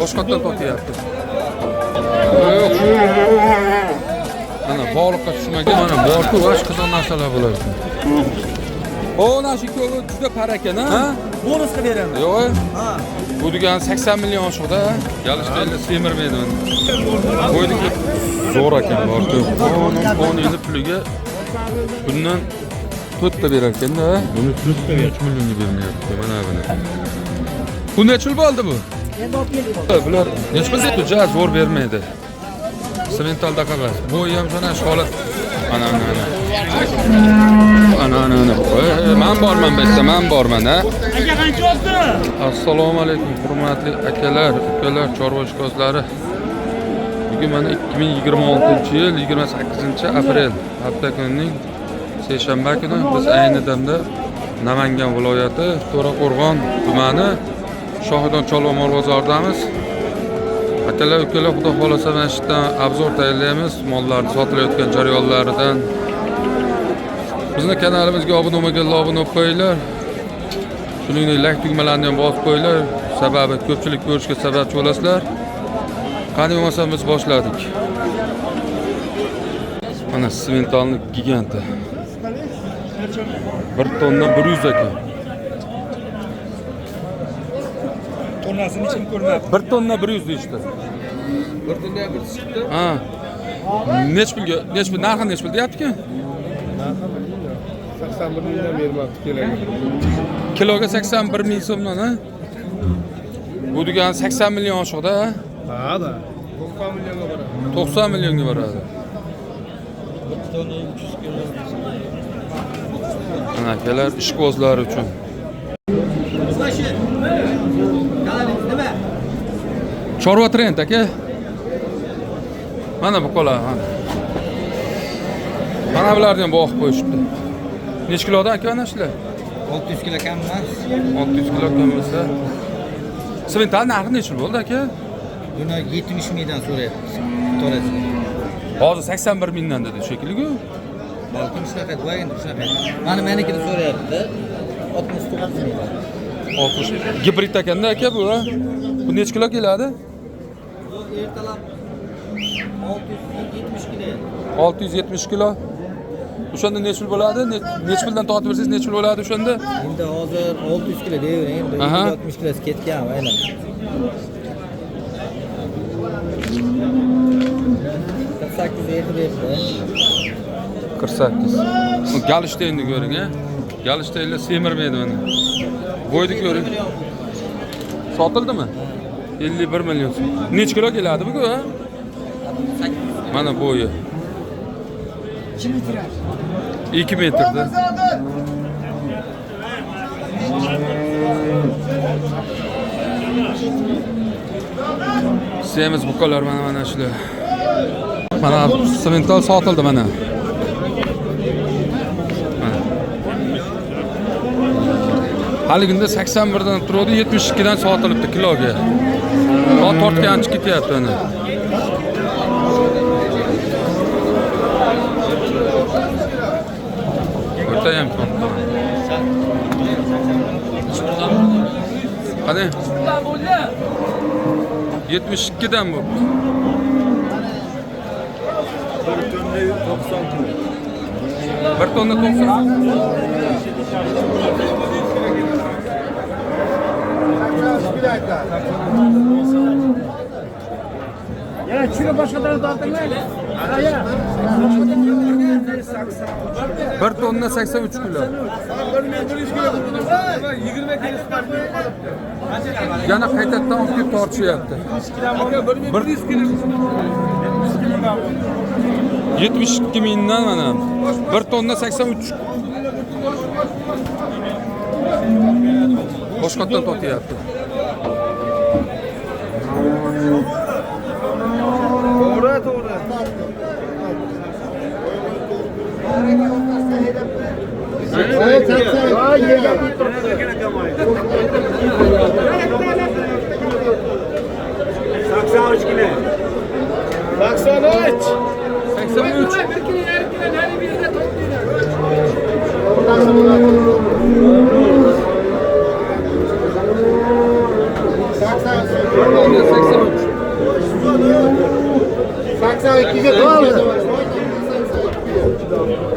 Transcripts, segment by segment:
boshqatdan totyapti. Ana bog'liqqa tushmagan, mana borku boshqa narsalar bo'ladi. Ona ikkovi juda parakan, ha? Bonusga beraman. Yo'q. Ha. Bu degan 80 million oshqda, galishda semirmaydi. Qo'ydik zo'r ekan, borku. Qonunni puliga bundan 4 ta berar ekan-da. Buni 3 millionga bermayapti, mana buni. Bu necha yil bo'ldi bu? Endi olib keldik. Bular necha pul deydi, zo'r bermaydi. Semental daqalar. Bu ham mana shu holat. Ana. Men borman besta, men borman, ha. Aka qancha oldi? Assalomu alaykum, hurmatli akalar, ukalar, chorva ishqozlari. Bugun mana 2026-yil 28-aprel hafta kunining seshanba kuni biz ayni damda Namangan viloyati To'raqo'rg'on tumani Shohidon Cholva mol bozoridamiz. Akalar, ukalar, xudo xolasa mana shu yerdan obzor tayyorlaymiz, mollarning sotilayotgan jarayonlaridan. Bizning kanalimizga obuna bo'lmaganlar obuna bo'lib qo'yinglar. Shuningdek, like tugmalarini ham bosib qo'yinglar. Sababi ko'pchilik ko'rishga sababchi bo'lasizlar. Qani bo'lmasa biz boshladik. Mana sementalni giganti. 1 tonna 100 ekan. Tonnasini kim ko'rmadi? 1 tonna 100 deyishdi. 1 tonna 100 chiqdi. Ha. Nech pul narxi nech pul deyapti-ku? 81 mingdan bermoqchi keling. Kiloga 81 ming so'mdan, ha? Bu degan 80 million oshiqda, ha? Ha, da. 90 millionga boradi. 90 millionga boradi. Ana akalar ishqibozlar uchun. Chorva trend aka. Mana bu qo'lar, mana. Mana bularni ham boqib qo'yishibdi. Nech kilodan aka ana shular? 600 kilo kam emas. 600 kilo kam bo'lsa. Semental narxi necha bo'ldi aka? Buni 70 mingdan so'rayapmiz. To'lasiga. Hozir 81 mingdan dedi shekilli-ku. Balkim shunaqa deb endi shunaqa. Mana menikini so'rayapti. 69 mingdan. 60. Gibrid ekanda aka bu. Bu necha kilo keladi? Ertalab 670 kilo. 670 kilo. O'shanda necha pul bo'ladi? Necha puldan tortib bersangiz necha pul bo'ladi o'shanda? Endi hozir 600 kilo deyvering. Endi 160 kilosi ketgan, aynan. 48 yedi berdi. 48. Bu Galishtaynni ko'ring, ha? Galishtaynlar semirmaydi mana. Bo'yni ko'ring. Sotildimi? 51 million. Necha kilo keladi bu, ha? 8. Mana bo'yi. 2 metrda. Semiz buqalar mana shular. Mana semental sotildi mana. Haligunda 81 dan turadi, 72 dan sotilibdi kiloga. Hozir tortganchi ketyapti ana. O'ta ham katta. Qani? 72 dan bu. 1 tonna 90. Ya şunu başka tarafa dağıtın lan. Ya. 1 tonna 83 kilo. 20 kilo. Yana qaytadan olib kelib tortishyapti. 100 kilo. 72 mingdan mana 1 tonna 83. Boshqatdan totyapti. To'g'ri.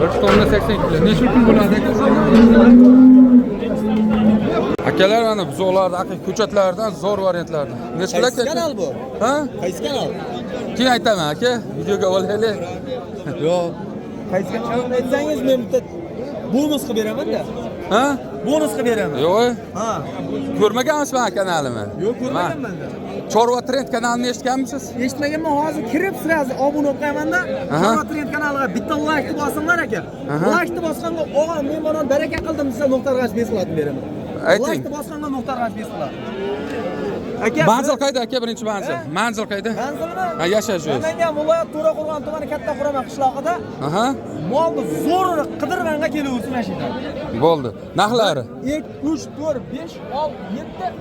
Bir tonna 80 kilo. Necha pul bo'ladi aka? Akalar mana buzoqlarda aka ko'chatlardan zo'r variantlardan. Necha pul aka? kanal bu? Ha? Qaysi kanal? Keyin aytaman aka, videoga olaylik. Yo'q. Qaysi kanal aytsangiz men bitta bonus qilib beraman-da. Ha? Bonus qilib beraman. Yo'q. Ha. Ko'rmagansiz men kanalimni? Yo'q, ko'rmaganman-da. Chorva Trend kanalini eshitganmisiz? Eshitmaganman, hozir kirib sirasi obuna bo'lib qo'yaman-da. Chorva Trend kanaliga bitta like bosinglar aka. Like bosganda, "O'g'lim, men mana baraka qildim" desa nuqtarg'ash besillatib beraman. Ayting. Like bosganda nuqtarg'ash besillat. Aka, Manzil qayda aka, birinchi manzil? Manzil qayda? manzilmi? Ha, yashash joyi. Namangan viloyat To'raqo'rg'on tumani Katta Qurama qishlog'ida Aha. molni zo'r qidirganga kelaversin mashina. Bo'ldi. Narxlari? 2 3 4 5 6 7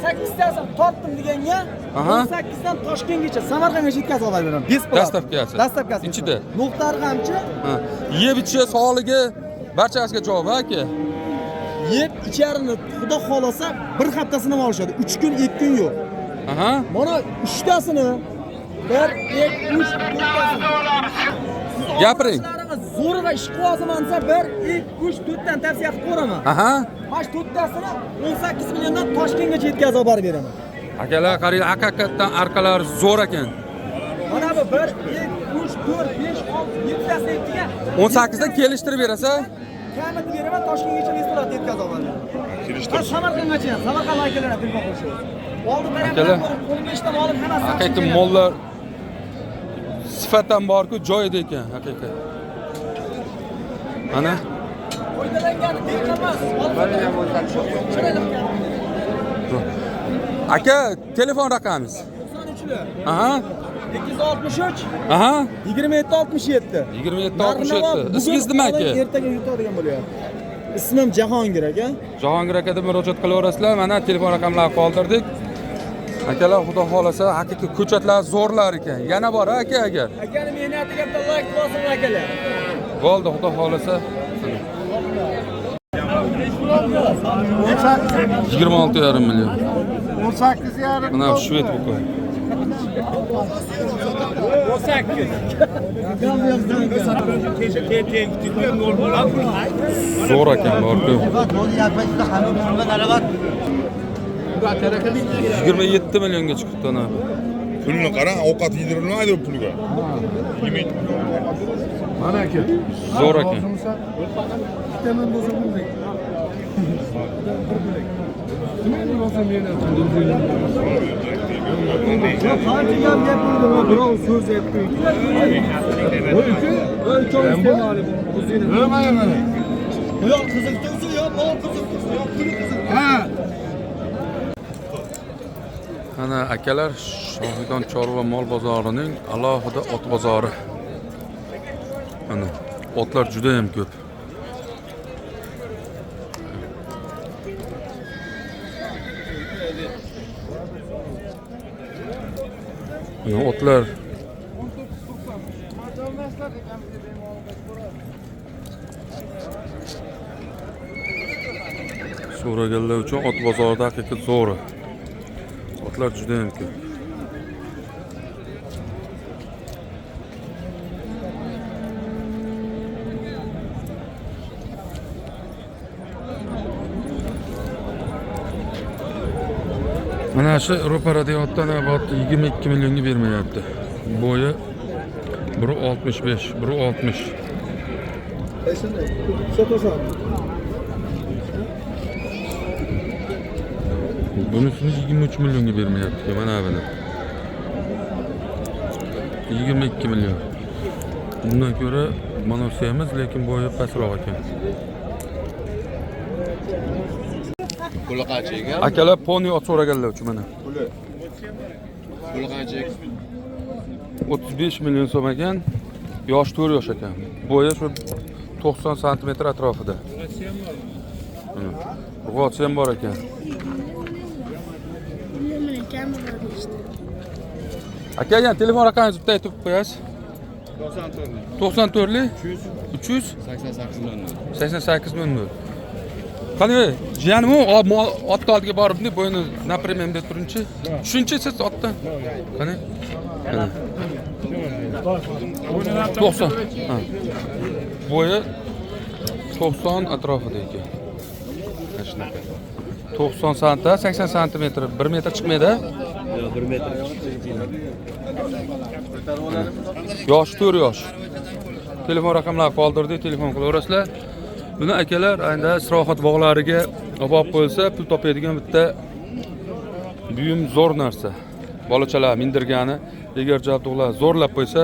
8tasi tortdim deganga Aha. 18 dan Toshkentgacha, Samarqandgacha yetkazib olib beraman. Dastavkasi. Dastavkasi. Ichida. Nuqtarg'amchi Ha. Yeb ichish sog'ligi barchasiga javob aka. yeb icharini xudo xolasa bir haftasini ham olishadi. 3 kun, 2 kun yo'q. Aha. Mana 3tasini 1 2 3 4tasini. Gapiring. Zo'rg'a ish qilyapman desa 1 2 3 4 dan tavsiya qilib ko'raman. Aha. Mana shu 4tasini 18 milliondan Toshkentgacha yetkazib olib borib beraman. Akalar qarang, haqiqatdan arqalari zo'r ekan. Mana bu 1 2 3 4 5 6 7tasi yetgan. 18 dan kelishtirib berasa, Kamida beraman, Toshkentgacha besillat yetkazib olaman. Kelishtirib. Samarqandgacha, Samarqand akalarga telefon qilishdi. Oldi Akalar, tarafdan qo'lim ishdan olib hammasi. haqiqiy mollar sifatdan bor-ku, joyida ekan haqiqat. Mana Foydalangani beqilmas. aka, telefon raqamingiz? 93lar. Aha. 263 Aha. 27 67. 27 67. Ismingiz nima aka? Ertaga yutadigan bo'lyapti. Ismim Jahongir aka. Jahongir akaga murojaat qilaverasizlar. Mana telefon raqamlarini qoldirdik. Akalar, xudo xolasa, haqiqiy ko'chatlar zo'rlar ekan. Yana bor aka agar. Akani mehnatiga bitta like bosin akalar. Bo'ldi, xudo xolasa. 26,5 million. 18,5. Mana shved bu. 18. Zo'r ekan bor-ku. 27 millionga chiqibdi ana. Pulni qarang, ovqat yedirilmaydi bu pulga. Mana aka. Zo'r ekan. Bittaman bo'lsa bunday. Nima bo'lsa meni qancha gap gapirdim, birov so'z aytdi. Voy, cho'z bo'ladi. Nima mana? Yo, qiziq tursa, yo, mol qiziq tursa, yo, puli qiziq. Ha. Ana akalar, Shohidon chorva mol bozorining alohida ot bozori. Mana otlar juda ham ko'p. Mana otlar so'raganlar uchun ot bozorida haqiqiy zo'r. Otlar juda ham ko'p. Mana shu ro'parada yotgan abot 22 millionga bermayapti. Bo'yi 1.65, 1.60. Bunisini 23 millionga bermayapti. Mana buni. 22 million. Bundan ko'ra monosi emas, lekin bo'yi pastroq ekan. Puli qancha ekan? Akalar poni ot so'raganlar uchun mana. Puli qancha ekan? 35 million so'm ekan. Yosh 4 yosh ekan. Bo'yi shu 90 sm atrofida. Rug'otsi ham bor ekan. Aka, yana telefon raqamingizni bitta aytib qo'yasiz. 94 300 88 million. 88 million. Qani, jiyanim otni oldiga borib, bo'yini napremem deb turinchi. Shuncha siz otdan. Qani? 90. Ha. Bo'yi 90 atrofida ekan. Mana shunaqa. 90 sm, 80 sm, 1 metr chiqmaydi. Yo'q, 1 metr. Yosh 4 yosh. Telefon raqamlarini qoldirdik, telefon qilaverasizlar. Buni akalar endi istirohat bog'lariga olib qo'yilsa, pul topadigan bitta buyum zo'r narsa. Bolachalar mindirgani, agar jabduqlar zo'rlab qo'ysa,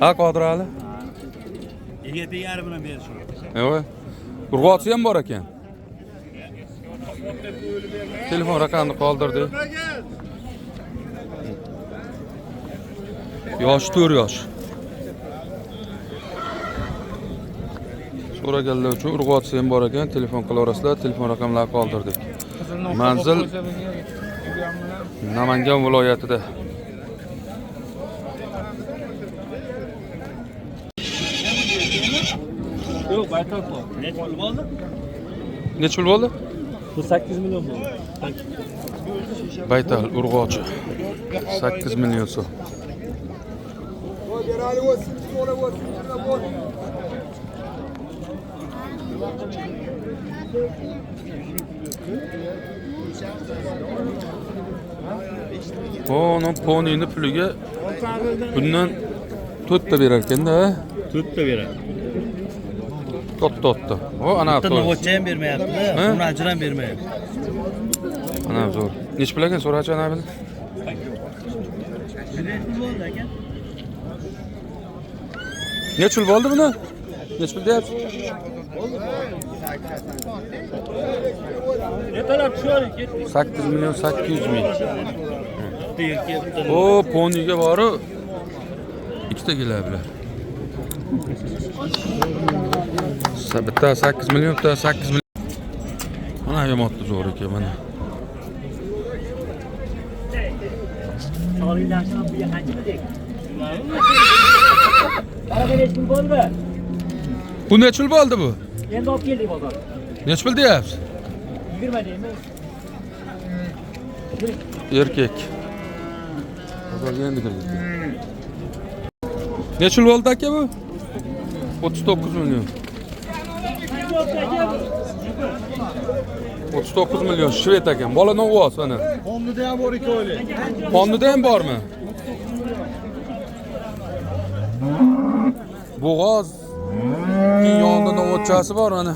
ha Qodir Ali. Yigit yarim bilan berish. Yo'q. Urg'ochi ham bor ekan. Telefon raqamini qoldirdik. Yosh 4 yosh. So'raganlar uchun urg'ochi ham bor ekan, telefon qilaverasizlar, telefon raqamlarini qoldirdik. Manzil Namangan viloyatida. Yo'q, baytar bor. Necha pul bo'ldi? Necha pul bo'ldi? Bu 8 million bo'ldi. Baytal urg'ochi 8 million so'm. Onun ponini puliga bundan 4 ta berar ekanda. 4 ta beradi. To'tta. O ana Bitta novochcha ham bermayapti, uni ajran bermayapti. Ana zo'r. Nech pul ekan so'rachi ana buni? Nech pul bo'ldi buni? Nech pul deyapsiz? Ertalab tushaylik, ketdik. 8 million 800 ming. O poniga borib ikkita keladilar. Bitta 8 million, bitta 8 million. Mana ham otdi zo'r ekan mana. Bu necha pul bo'ldi bu? Endi olib keldik bozorga. Necha pul deyapsiz? 20 deymiz. Erkek. Bozorga endi kirdik. Necha pul bo'ldi aka bu? 39 million. 39 million shvet ekan. Bola novvoz ana. Fondida ham bor ikkovli. Fondida ham bormi? Bo'g'oz yonida novvochasi bor ana.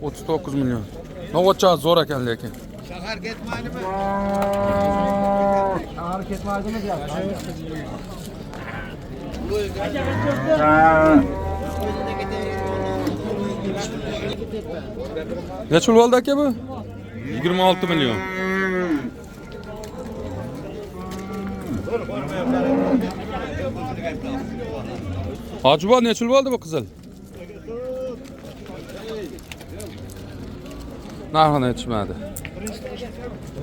39 million. Novvochasi zo'r ekan lekin. Shahar ketmaydimi? Shahar ketmaydimi deyapti. Necha pul bo'ldi aka bu? 26 million. Hojibo necha pul bo'ldi bu qizil? Narxini aytishmadi.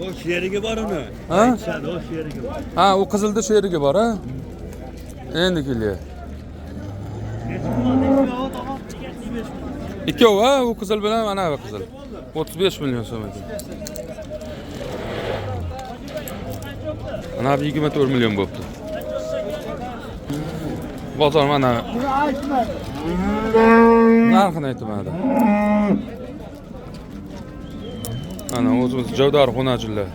O sherigi bor uni. Ha? Aytishadi, o sherigi bor. Ha, u qizilda sherigi bor, ha? Endi kelyapti. Ikkovi, ha, u qizil bilan mana bu qizil. 35 million so'm ekan. Ana bu 24 million bo'pti. Bozor mana. Narxini aytmadi. Ana o'zimiz Javdar xonajillar.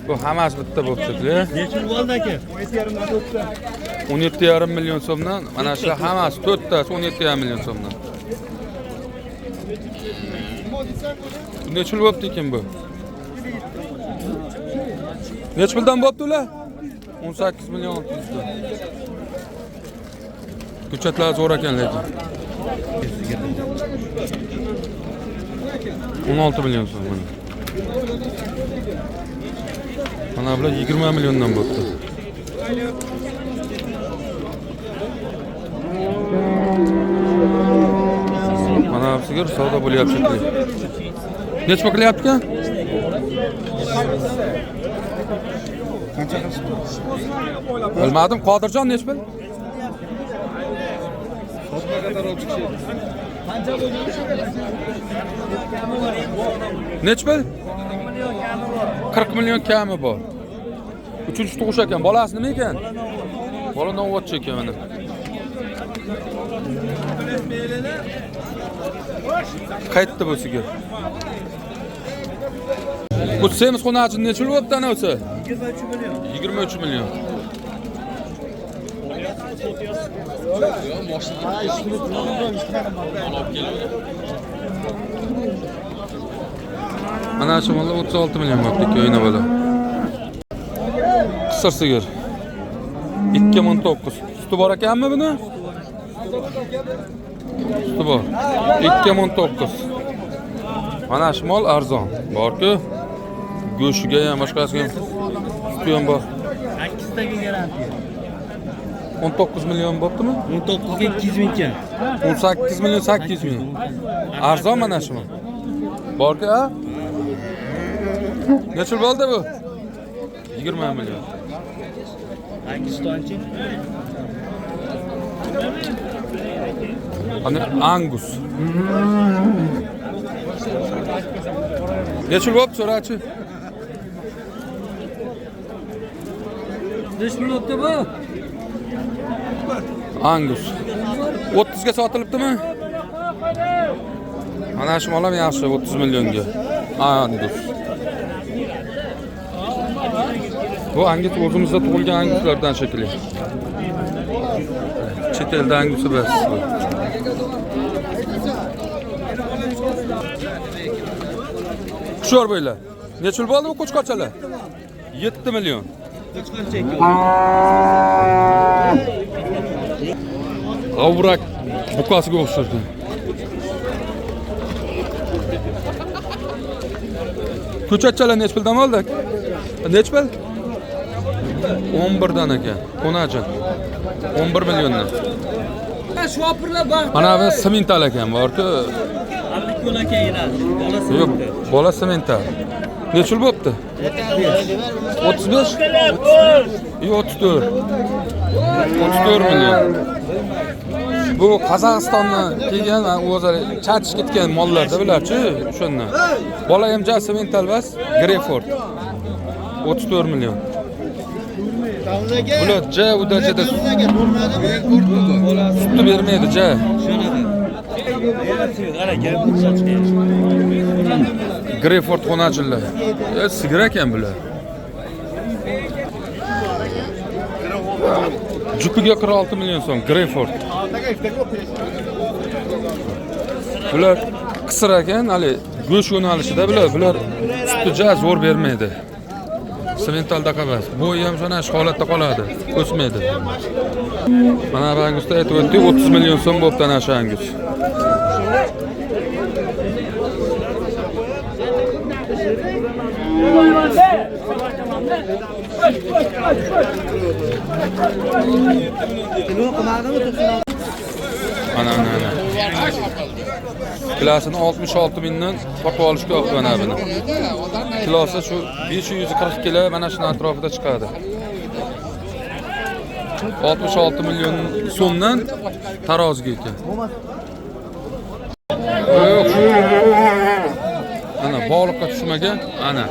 Bu hammasi bitta bo'pti-ku. Necha pul bo'ldi aka? 17,5 million so'mdan, mana shu hammasi 4 tasi 17,5 million so'mdan. Necha pul bo'pti ekan bu? Necha puldan bo'pti ular? 18 million 600 dan. Ko'chatlar zo'r ekan lekin. 16 million so'm mana. Mana bular 20 milliondan bo'pti. Mana sigir savdo bo'lyapti. Necha qilyapti ekan? Qancha qilishdi? Bilmadim, Qodirjon necha pul? Sotga qadar olib chiqishdi. Nech pul? 40 million kami bor. Uchinchi tug'ish ekan. Bolasi nima ekan? Bola novvatchi ekan mana. Qaytdi bu sigir. Bu semiz qo'nachini necha pul bo'pti ana o'zi? 23 million. 23 million. Mana shu molla 36 million bo'pti ko'yina bola. Qisir sigir. 2009. Suti bor ekanmi buni? Suti bor. 2009. Mana shu mol arzon. Bor-ku. Go'shtiga ham boshqasiga ham suti ham bor. 8 taga garantiya. 19 million bo'ptimi? 19 ga 200 ming ekan. 18 million 800 ming. Arzon mana shu. Bor-ku, ha? Necha bo'ldi bu? 20 million. Angistonchi. Ana Angus. Necha bo'pti so'rachi? 5 minutda bu. Angus. 30 ga sotilibdimi? Mana shu molam yaxshi 30 millionga. Angus. Bu Angus o'zimizda tug'ilgan Anguslardan shekilli. Chet elda Angusi bas. Qushor bo'ylar. Necha pul bo'ldi bu qo'chqochalar? 7 million. Qo'chqoncha ekan. G'avrak bukasiga o'xshaydi. Ko'chatchalar necha puldan oldik? Necha pul? 11 dan ekan. Qo'najin. 11 milliondan. Shopirlar bor. Mana bu semental ekan, bor-ku. 50 kun ekan yana. Yo'q, bola semental. Necha pul bo'pti? 35? Yo'q, 34. 34 million. Bu Qozog'istondan kelgan, o'zi chatish ketgan mollarda bular-chi, o'shandan. Bola ham ja semental bas, Greyford. 34 million. Bular ja u darajada sutni bermaydi, ja. Greyford xonajinlar. Sigir ekan bular. Jupiga 46 million so'm Greyford. Bular qisir ekan, hali go'sht yo'nalishida bular sutni ja zo'r bermaydi. Sementalda qabas. Bo'yi ham shona shu holatda qoladi, o'smaydi. Mana bu Angusda aytib o'tdik, 30 million so'm bo'pti ana shu Angus. Ana. Kilosini 66 mingdan sotib olishga olib mana buni. Kilosi shu 540 kilo mana shu atrofida chiqadi. 66 million so'mdan taroziga ekan. Yo'q. Ana bog'liqqa tushmagan, ana.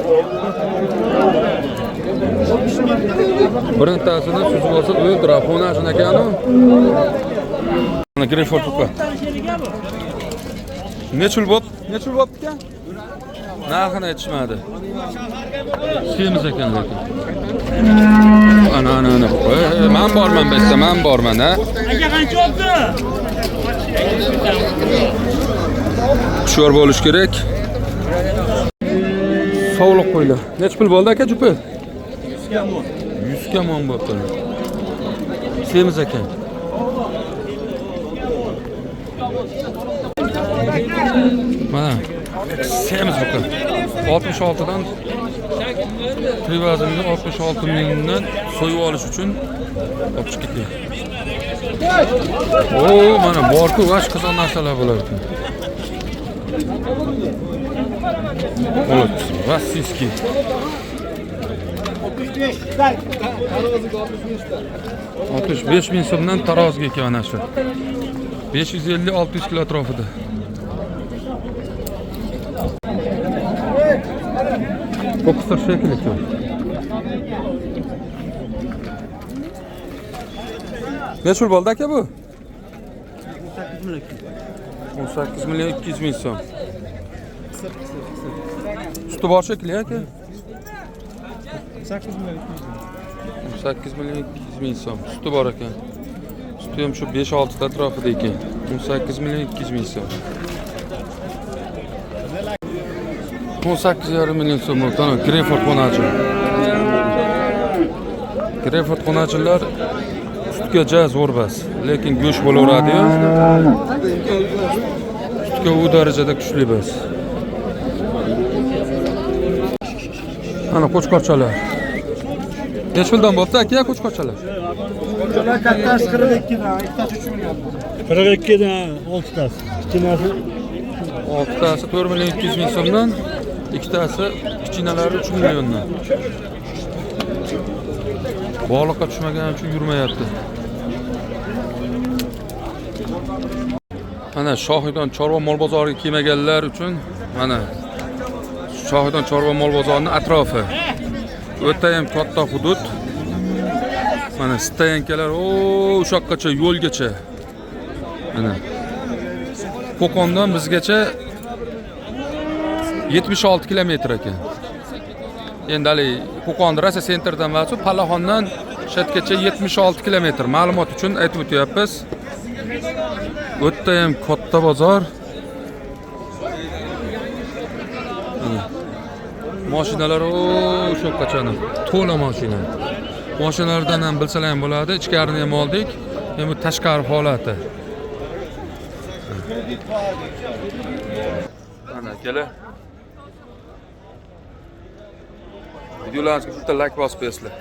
Birintasini suzib olsa, o'ldirib xonasini ekan-ku. Mana Greyford uka. Necha pul bo'pti ekan? Narxini aytishmadi. Semiz ekan lekin. Ana. Men borman bu yerda, men borman, ha. Aka qancha oldi? Qushor bo'lish kerak. Sovliq qo'ylar. Necha pul bo'ldi aka jupi? 100 ga ming bo'pti. Semiz ekan. Mana semiz buqa. 66 dan Privazimni 66 mingdan so'yib olish uchun olib chiqib ketdi. O, mana bor-ku, vash qizil narsalar bo'lar ekan. O't, rossiyskiy. 65 ming so'mdan taroziga ekan mana shu. 550-600 kilo atrofida. Fokuslar shekilli ku. Necha pul bo'ldi aka bu? 18 million 200 ming so'm. Suti bor shekilli aka. 8 million 18 million 200 ming so'm. Suti bor ekan. Suti ham shu 5-6 ta atrofida ekan. 18 million 200 ming so'm. 18,5 million so'm bo'ldi. Greyford qo'nachi. Greyford qo'nachilar sutga ja zo'r bas, lekin go'sht bo'laveradi-yu. Sutga u darajada kuchli bas. Ana qo'chqorchalar. Necha puldan bo'pti aka qo'chqorchalar? Ular kattasi 42 dan, ikkitasi 3 million. 42 dan 6 tasi. Ikkinasi 6 tasi 4 million 200 ming so'mdan, ikkitasi kichkinalari 3 milliondan. Bog'liqqa tushmagani uchun yurmayapti. Mana Shohidon chorva mol bozoriga kelmaganlar uchun mana Shohidon chorva mol bozorining atrofi. O'ta ham katta hudud. Mana stayankalar o'sha yoqqacha yo'lgacha. Mana Qo'qondan bizgacha 76 kilometr ekan. Endi hali Qo'qon Rasa sentrdan mas'ul Palaxondan shatgacha 76 kilometr. Ma'lumot uchun aytib o'tyapmiz. O'ta ham katta bozor. Mashinalar o'sha qachon to'la mashina. Mashinalardan ham bilsalar ham bo'ladi. Ichkarini ham oldik. Endi bu tashqari holati. Mana kela. Videolarimizga bitta like bosib qo'yasizlar.